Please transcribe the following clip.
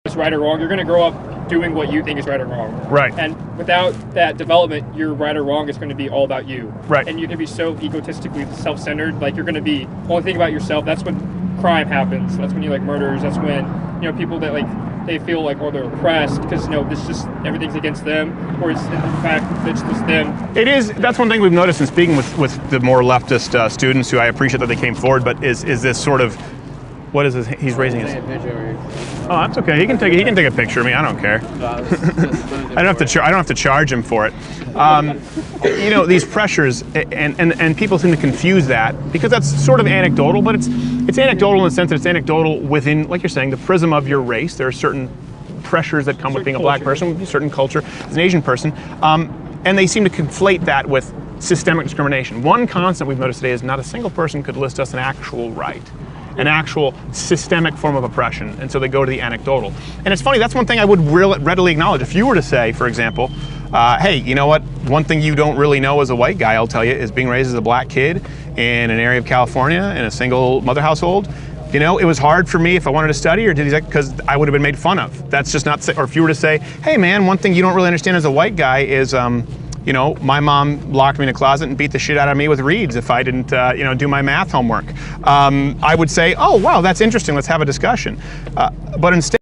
is right or wrong. You're going to grow up doing what you think is right or wrong. Right. And without that development, your right or wrong is going to be all about you. Right. And you're going to be so egotistically self-centered. Like, you're going to be only thinking about yourself. That's when crime happens. That's when you like murders. That's when, you know, people that like, they feel like, oh, they're oppressed because, you know, this just, everything's against them, or it's in fact, it's just them. It is, that's one thing we've noticed in speaking with the more leftist students, who I appreciate that they came forward, but is this sort of, what is this, he's raising his, oh, that's okay, he can take a picture of me, I don't care. I don't have to charge him for it. You know, these pressures, and people seem to confuse that, because that's sort of anecdotal, but it's anecdotal in the sense that it's anecdotal within, like you're saying, the prism of your race. There are certain pressures that come with being a black person, with a certain culture, as an Asian person, and they seem to conflate that with systemic discrimination. One constant we've noticed today is not a single person could list us an actual right, an actual systemic form of oppression, and so they go to the anecdotal. And it's funny, that's one thing I would readily acknowledge. If you were to say, for example, hey, you know what, one thing you don't really know as a white guy, I'll tell you, is being raised as a black kid in an area of California in a single mother household. You know, it was hard for me if I wanted to study, or because I would have been made fun of. That's just not, or if you were to say, hey man, one thing you don't really understand as a white guy is, you know, my mom locked me in a closet and beat the shit out of me with reeds if I didn't, you know, do my math homework. I would say, oh wow, that's interesting, let's have a discussion. But instead,